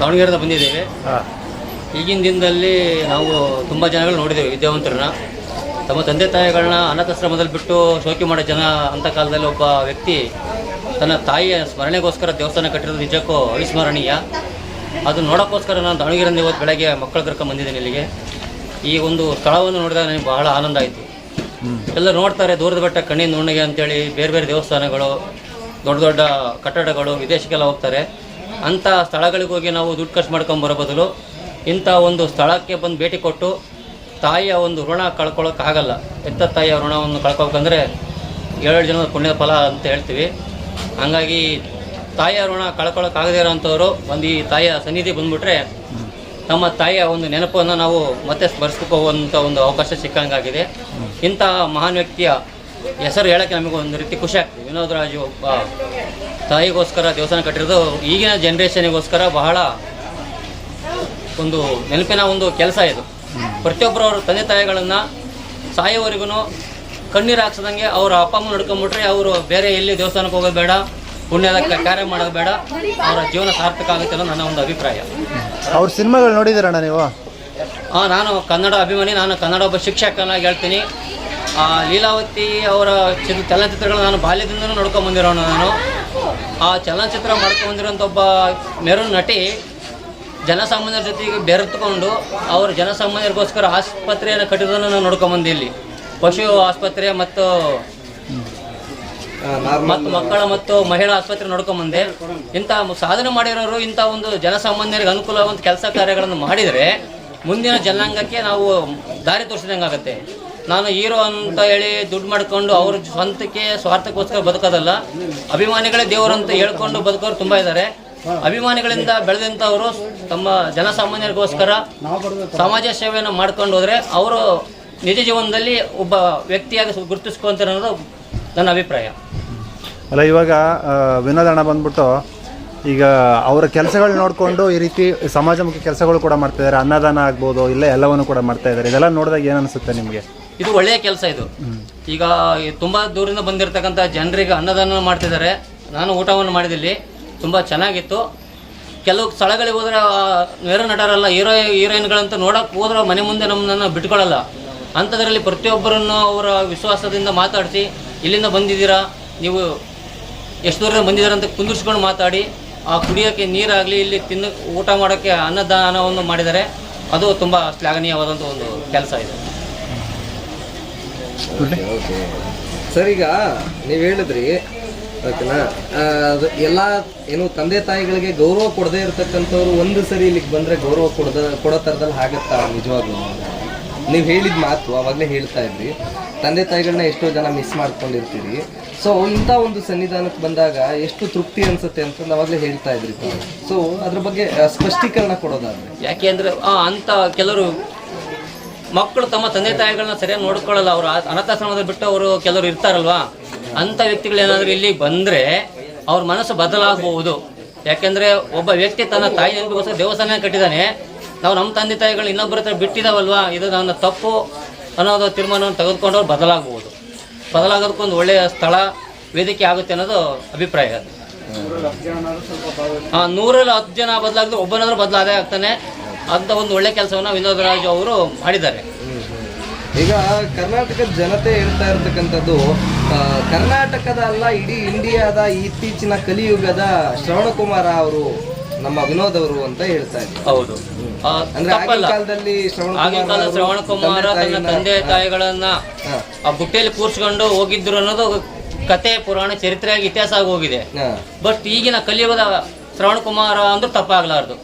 ದಾವಣಗೆರೆಯಿಂದ ಬಂದಿದ್ದೇವೆ. ಈಗಿನ ದಿನದಲ್ಲಿ ನಾವು ತುಂಬ ಜನಗಳು ನೋಡಿದ್ದೇವೆ, ವಿದ್ಯಾವಂತರನ್ನ ತಮ್ಮ ತಂದೆ ತಾಯಿಗಳನ್ನ ಅನಾಥಾಶ್ರಮದಲ್ಲಿ ಬಿಟ್ಟು ಶೋಕಿ ಮಾಡೋ ಜನ ಅಂಥ ಕಾಲದಲ್ಲಿ ಒಬ್ಬ ವ್ಯಕ್ತಿ ತನ್ನ ತಾಯಿಯ ಸ್ಮರಣೆಗೋಸ್ಕರ ದೇವಸ್ಥಾನ ಕಟ್ಟಿರೋದು ನಿಜಕ್ಕೂ ಅವಿಸ್ಮರಣೀಯ. ಅದು ನೋಡೋಕ್ಕೋಸ್ಕರ ನಾನು ದಾವಣಗೆರೆಯಿಂದ ಇವತ್ತು ಬೆಳಗ್ಗೆ ಮಕ್ಕಳು ಕರ್ಕೊಂಡು ಬಂದಿದ್ದೇನೆ ಇಲ್ಲಿಗೆ. ಈ ಒಂದು ಸ್ಥಳವನ್ನು ನೋಡಿದಾಗ ನನಗೆ ಬಹಳ ಆನಂದ ಆಯಿತು. ಎಲ್ಲ ನೋಡ್ತಾರೆ ದೂರದ ಬೆಟ್ಟ ಕಣ್ಣಿನ ನುಣ್ಣಗೆ ಅಂತೇಳಿ ಬೇರೆ ಬೇರೆ ದೇವಸ್ಥಾನಗಳು, ದೊಡ್ಡ ದೊಡ್ಡ ಕಟ್ಟಡಗಳು, ವಿದೇಶಕ್ಕೆಲ್ಲ ಹೋಗ್ತಾರೆ. ಅಂಥ ಸ್ಥಳಗಳಿಗೆ ಹೋಗಿ ನಾವು ದುಡ್ಡು ಖರ್ಚು ಮಾಡ್ಕೊಂಬರೋ ಬದಲು ಇಂಥ ಒಂದು ಸ್ಥಳಕ್ಕೆ ಬಂದು ಭೇಟಿ ಕೊಟ್ಟು ತಾಯಿಯ ಒಂದು ಋಣ ಕಳ್ಕೊಳ್ಳೋಕ್ಕಾಗಲ್ಲ. ಎತ್ತ ತಾಯಿಯ ಋಣವನ್ನು ಕಳ್ಕೊಬೇಕಂದ್ರೆ 7 ಜನದ ಪುಣ್ಯದ ಫಲ ಅಂತ ಹೇಳ್ತೀವಿ. ಹಂಗಾಗಿ ತಾಯಿಯ ಋಣ ಕಳ್ಕೊಳ್ಳೋಕ್ಕಾಗದೇ ಇರೋಂಥವ್ರು ಒಂದು ಈ ತಾಯಿಯ ಸನ್ನಿಧಿ ಬಂದುಬಿಟ್ರೆ ನಮ್ಮ ತಾಯಿಯ ಒಂದು ನೆನಪನ್ನು ನಾವು ಮತ್ತೆ ಸ್ಮರಿಸ್ಕೋವಂಥ ಒಂದು ಅವಕಾಶ ಸಿಕ್ಕಂಗಾಗಿದೆ. ಇಂಥ ಮಹಾನ್ ವ್ಯಕ್ತಿಯ ಹೆಸರು ಹೇಳೋಕ್ಕೆ ನಮಗೆ ಒಂದು ರೀತಿ ಖುಷಿ ಆಗ್ತದೆ. ವಿನೋದ್ ರಾಜು ಒಬ್ಬ ತಾಯಿಗೋಸ್ಕರ ದೇವಸ್ಥಾನ ಕಟ್ಟಿರೋದು ಈಗಿನ ಜನ್ರೇಷನಿಗೋಸ್ಕರ ಬಹಳ ಒಂದು ನೆನಪಿನ ಒಂದು ಕೆಲಸ ಇದು. ಪ್ರತಿಯೊಬ್ಬರು ಅವ್ರ ತಂದೆ ತಾಯಿಗಳನ್ನು ಸಾಯೋವರೆಗೂ ಕಣ್ಣೀರು ಹಾಕ್ಸದಂಗೆ ಅವರ ಅಪ್ಪ ಅಮ್ಮ ನಡ್ಕೊಂಬಿಟ್ರೆ ಅವರು ಬೇರೆ ಎಲ್ಲಿ ದೇವಸ್ಥಾನಕ್ಕೆ ಹೋಗೋದು ಬೇಡ, ಪುಣ್ಯದ ಕಾರ್ಯ ಮಾಡೋದು ಬೇಡ, ಅವರ ಜೀವನ ಸಾರ್ಥಕ ಆಗುತ್ತೆ ಅನ್ನೋ ನನ್ನ ಒಂದು ಅಭಿಪ್ರಾಯ. ಅವ್ರ ಸಿನಿಮಾಗಳು ನೋಡಿದ್ದೀರಣ್ಣ ನೀವು? ನಾನು ಕನ್ನಡ ಅಭಿಮಾನಿ, ನಾನು ಕನ್ನಡ ಒಬ್ಬ ಶಿಕ್ಷಕನಾಗಿ ಹೇಳ್ತೀನಿ. ಲೀಲಾವತಿ ಅವರ ಚಲನಚಿತ್ರಗಳನ್ನ ನಾನು ಬಾಲ್ಯದಿಂದನೂ ನೋಡ್ಕೊಂಬಂದಿರೋನು. ನಾನು ಆ ಚಲನಚಿತ್ರ ಮಾಡ್ಕೊಂಬಂದಿರೋಂಥ ಒಬ್ಬ ಮೆರೂನ್ ನಟಿ ಜನಸಾಮಾನ್ಯರ ಜೊತೆಗೆ ಬೆರೆತುಕೊಂಡು ಅವರು ಜನಸಾಮಾನ್ಯರಿಗೋಸ್ಕರ ಆಸ್ಪತ್ರೆಯನ್ನು ಕಟ್ಟಿರೋದನ್ನು ನಾನು ನೋಡ್ಕೊಂಬಂದೆ. ಇಲ್ಲಿ ಪಶು ಆಸ್ಪತ್ರೆ ಮತ್ತು ಮಕ್ಕಳ ಮತ್ತು ಮಹಿಳಾ ಆಸ್ಪತ್ರೆ ನೋಡ್ಕೊಂಬಂದೆ. ಇಂಥ ಸಾಧನೆ ಮಾಡಿರೋರು ಇಂಥ ಒಂದು ಜನಸಾಮಾನ್ಯರಿಗೆ ಅನುಕೂಲವಾದಂಥ ಕೆಲಸ ಕಾರ್ಯಗಳನ್ನು ಮಾಡಿದರೆ ಮುಂದಿನ ಜನಾಂಗಕ್ಕೆ ನಾವು ದಾರಿ ತೋರಿಸಿದಂಗೆ ಆಗುತ್ತೆ. ನಾನು ಹೀರೋ ಅಂತ ಹೇಳಿ ದುಡ್ಡು ಮಾಡಿಕೊಂಡು ಅವ್ರ ಸ್ವಾರ್ಥಕ್ಕೋಸ್ಕರ ಬದುಕೋದಲ್ಲ. ಅಭಿಮಾನಿಗಳೇ ದೇವರಂತ ಹೇಳ್ಕೊಂಡು ಬದುಕೋರು ತುಂಬ ಇದ್ದಾರೆ. ಅಭಿಮಾನಿಗಳಿಂದ ಬೆಳೆದಂಥವರು ತಮ್ಮ ಜನಸಾಮಾನ್ಯರಿಗೋಸ್ಕರ ಸಮಾಜ ಸೇವೆಯನ್ನು ಮಾಡ್ಕೊಂಡು ಹೋದರೆ ಅವರು ನಿಜ ಜೀವನದಲ್ಲಿ ಒಬ್ಬ ವ್ಯಕ್ತಿಯಾಗಿ ಗುರುತಿಸ್ಕೊಂತಾರೆ ಅನ್ನೋದು ನನ್ನ ಅಭಿಪ್ರಾಯ. ಅಲ್ಲ, ಇವಾಗ ವಿನೋದಣ್ಣ ಬಂದ್ಬಿಟ್ಟು ಈಗ ಅವರ ಕೆಲಸಗಳು ನೋಡಿಕೊಂಡು ಈ ರೀತಿ ಸಮಾಜಮುಖಿ ಕೆಲಸಗಳು ಕೂಡ ಮಾಡ್ತಾಯಿದ್ದಾರೆ. ಅನ್ನದಾನ ಆಗ್ಬೋದು, ಇಲ್ಲ ಎಲ್ಲವನ್ನು ಕೂಡ ಮಾಡ್ತಾ ಇದ್ದಾರೆ. ಇದೆಲ್ಲ ನೋಡಿದಾಗ ಏನು ಅನಿಸುತ್ತೆ ನಿಮಗೆ? ಇದು ಒಳ್ಳೆಯ ಕೆಲಸ. ಇದು ಈಗ ತುಂಬ ದೂರಿಂದ ಬಂದಿರತಕ್ಕಂಥ ಜನರಿಗೆ ಅನ್ನದಾನ ಮಾಡ್ತಿದ್ದಾರೆ. ನಾನು ಊಟವನ್ನು ಮಾಡಿದಲ್ಲಿ ತುಂಬ ಚೆನ್ನಾಗಿತ್ತು. ಕೆಲವು ಸ್ಥಳಗಳಿಗೆ ಹೋದರೆ ನೇರ ನಟರಲ್ಲ, ಹೀರೋಯಿನ್ಗಳಂತ ನೋಡೋಕೆ ಹೋದ್ರೆ ಮನೆ ಮುಂದೆ ನಮ್ಮನ್ನು ಬಿಟ್ಕೊಳ್ಳಲ್ಲ. ಅಂಥದ್ರಲ್ಲಿ ಪ್ರತಿಯೊಬ್ಬರನ್ನು ಅವರ ವಿಶ್ವಾಸದಿಂದ ಮಾತಾಡಿಸಿ, ಇಲ್ಲಿಂದ ಬಂದಿದ್ದೀರಾ, ನೀವು ಎಷ್ಟು ದೂರದಿಂದ ಬಂದಿದ್ದೀರಾ ಅಂತ ಕುಂದಿರ್ಸ್ಕೊಂಡು ಮಾತಾಡಿ, ಆ ಕುಡಿಯೋಕ್ಕೆ ನೀರಾಗಲಿ, ಇಲ್ಲಿ ಊಟ ಮಾಡೋಕ್ಕೆ ಅನ್ನದಾನವನ್ನು ಮಾಡಿದರೆ ಅದು ತುಂಬ ಶ್ಲಾಘನೀಯವಾದಂಥ ಒಂದು ಕೆಲಸ ಇದೆ. ಸರ್, ಈಗ ನೀವು ಹೇಳಿದ್ರಿ ಓಕೆನಾ, ಎಲ್ಲ ಏನು ತಂದೆ ತಾಯಿಗಳಿಗೆ ಗೌರವ ಕೊಡದೇ ಇರತಕ್ಕಂಥವ್ರು ಒಂದು ಸರಿ ಇಲ್ಲಿಗೆ ಬಂದರೆ ಗೌರವ ಕೊಡೋ ಥರದಲ್ಲಿ ಆಗುತ್ತಾ? ನಿಜವಾಗ್ಲೂ ನೀವು ಹೇಳಿದ ಮಾತು ಅವಾಗಲೇ ಹೇಳ್ತಾ ಇದ್ರಿ, ತಂದೆ ತಾಯಿಗಳನ್ನ ಎಷ್ಟೋ ಜನ ಮಿಸ್ ಮಾಡ್ಕೊಂಡಿರ್ತೀರಿ. ಸೊ ಇಂಥ ಒಂದು ಸನ್ನಿಧಾನಕ್ಕೆ ಬಂದಾಗ ಎಷ್ಟು ತೃಪ್ತಿ ಅನಿಸುತ್ತೆ ಅಂತ ಅವಾಗಲೇ ಹೇಳ್ತಾ ಇದ್ರಿ. ಸೊ ಅದ್ರ ಬಗ್ಗೆ ಸ್ಪಷ್ಟೀಕರಣ ಕೊಡೋದಾದ್ರೆ. ಯಾಕೆ ಅಂದರೆ ಅಂಥ ಕೆಲವರು ಮಕ್ಕಳು ತಮ್ಮ ತಂದೆ ತಾಯಿಗಳನ್ನ ಸರಿಯಾಗಿ ನೋಡ್ಕೊಳ್ಳಲ್ಲ. ಅವರು ಅನಾಥಾಶ್ರಮದಲ್ಲಿ ಬಿಟ್ಟು ಅವರು ಕೆಲವರು ಇರ್ತಾರಲ್ವಾ, ಅಂಥ ವ್ಯಕ್ತಿಗಳೇನಾದರೂ ಇಲ್ಲಿ ಬಂದರೆ ಅವ್ರ ಮನಸ್ಸು ಬದಲಾಗಬಹುದು. ಯಾಕೆಂದರೆ ಒಬ್ಬ ವ್ಯಕ್ತಿ ತನ್ನ ತಾಯಿ ನೆನಪಿಗೋಸ್ಕರ ದೇವಸ್ಥಾನ ಕಟ್ಟಿದ್ದಾನೆ. ನಾವು ನಮ್ಮ ತಂದೆ ತಾಯಿಗಳು ಇನ್ನೊಬ್ಬರ ಹತ್ರ ಬಿಟ್ಟಿದ್ದಾವಲ್ವಾ, ಇದು ನನ್ನ ತಪ್ಪು ಅನ್ನೋದು ತೀರ್ಮಾನವನ್ನು ತೆಗೆದುಕೊಂಡು ಅವ್ರು ಬದಲಾಗಬಹುದು. ಬದಲಾಗೋದಕ್ಕೊಂದು ಒಳ್ಳೆಯ ಸ್ಥಳ, ವೇದಿಕೆ ಆಗುತ್ತೆ ಅನ್ನೋದು ಅಭಿಪ್ರಾಯ. 100ರಲ್ಲಿ 10 ಜನ ಬದಲಾಗಿದ್ರೆ ಒಬ್ಬನಾದ್ರೂ ಬದಲಾದೇ ಆಗ್ತಾನೆ. ಅಂತ ಒಂದು ಒಳ್ಳೆ ಕೆಲಸವನ್ನು ವಿನೋದ್ ರಾಜು ಅವರು ಮಾಡಿದ್ದಾರೆ. ಈಗ ಕರ್ನಾಟಕದ ಜನತೆ ಹೇಳ್ತಾ ಇರ್ತಕ್ಕಂಥದ್ದು, ಕರ್ನಾಟಕದ ಅಲ್ಲ ಇಡೀ ಇಂಡಿಯಾದ ಇತ್ತೀಚಿನ ಕಲಿಯುಗದ ಶ್ರವಣಕುಮಾರ ಅವರು ನಮ್ಮ ವಿನೋದ್ ಅವರು ಅಂತ ಹೇಳ್ತಾ ಇದ್ದಾರೆ. ಹೌದು, ಅಂದ್ರೆ ಆಗಿನ ಕಾಲದಲ್ಲಿ ಶ್ರವಣಕುಮಾರ ತನ್ನ ತಂದೆ ತಾಯಿಗಳನ್ನ ಆ ಬುಟ್ಟೆಯಲ್ಲಿ ಕೂರ್ಸ್ಕೊಂಡು ಹೋಗಿದ್ರು ಅನ್ನೋದು ಕತೆ, ಪುರಾಣ, ಚರಿತ್ರೆಯಾಗಿ ಇತಿಹಾಸ ಆಗಿ ಹೋಗಿದೆ. ಬಟ್ ಈಗಿನ ಕಲಿಯುಗದ ಶ್ರವಣಕುಮಾರ ಅಂದ್ರೆ ತಪ್ಪಾಗ್ಲಾರ್ದು.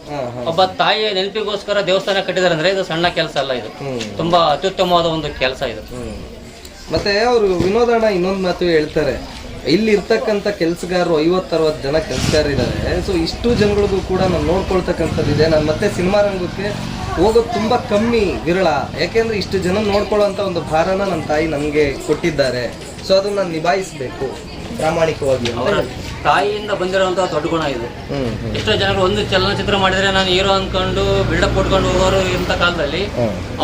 ಒಬ್ಬ ತಾಯಿಯ ನೆನಪಿಗೋಸ್ಕರ ದೇವಸ್ಥಾನ ಕಟ್ಟಿದಾರೆ ಅಂದ್ರೆ ಇದು ಸಣ್ಣ ಕೆಲಸ ಅಲ್ಲ, ಇದು ತುಂಬಾ ಅತ್ಯುತ್ತಮವಾದ ಒಂದು ಕೆಲಸ ಇದು. ಮತ್ತೆ ಅವರು ವಿನೋದಣ್ಣ ಇನ್ನೊಂದು ಮಾತು ಹೇಳ್ತಾರೆ, ಇಲ್ಲಿ ಇರ್ತಕ್ಕಂಥ ಕೆಲಸಗಾರರು 50-60 ಜನ ಕೆಲಸಗಾರಿದ್ದಾರೆ. ಸೊ ಇಷ್ಟು ಜನಗಳಿಗೂ ಕೂಡ ನಾನು ನೋಡ್ಕೊಳ್ತಕ್ಕಂಥದ್ದಿದೆ. ನಾನು ಮತ್ತೆ ಸಿನಿಮಾ ರಂಗಕ್ಕೆ ಹೋಗೋದು ತುಂಬ ಕಮ್ಮಿ, ವಿರಳ. ಯಾಕೆಂದ್ರೆ ಇಷ್ಟು ಜನ ನೋಡ್ಕೊಳ್ಳೋಂಥ ಒಂದು ಭಾರನ ನನ್ನ ತಾಯಿ ನನಗೆ ಕೊಟ್ಟಿದ್ದಾರೆ. ಸೊ ಅದನ್ನ ನಾನು ನಿಭಾಯಿಸಬೇಕು ಪ್ರಾಮಾಣಿಕವಾಗಿ. ತಾಯಿಯಿಂದ ಬಂದಿರುವಂತಹ ದೊಡ್ಡ ಗುಣ ಇದು. ಎಷ್ಟೋ ಜನರು ಒಂದು ಚಲನಚಿತ್ರ ಮಾಡಿದ್ರೆ ನಾನು ಹೀರೋ ಅನ್ಕೊಂಡು ಬಿಲ್ಡಪ್ ಕೊಟ್ಕೊಂಡು ಹೋಗೋರು ಇಂಥ ಕಾಲದಲ್ಲಿ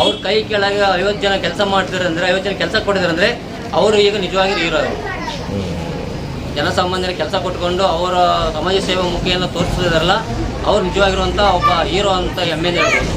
ಅವ್ರ ಕೈ ಕೆಳಗೆ 50 ಜನ ಕೆಲಸ ಮಾಡ್ತಿದ್ದಾರೆ ಅಂದ್ರೆ, 50 ಜನ ಕೆಲಸ ಕೊಟ್ಟಿದ್ದಾರೆ ಅಂದ್ರೆ ಅವರು ಈಗ ನಿಜವಾಗಿ ಹೀರೋ. ಜನಸಾಮಾನ್ಯರ ಕೆಲಸ ಕೊಟ್ಕೊಂಡು ಅವರ ಸಮಾಜ ಸೇವೆ ಮುಖಿಯನ್ನು ತೋರಿಸ್ತಿದಾರಲ್ಲ, ಅವ್ರು ನಿಜವಾಗಿರುವಂಥ ಒಬ್ಬ ಹೀರೋ ಅಂತ ಹೆಮ್ಮೆಯಿಂದ ಹೇಳ್ಬೋದು.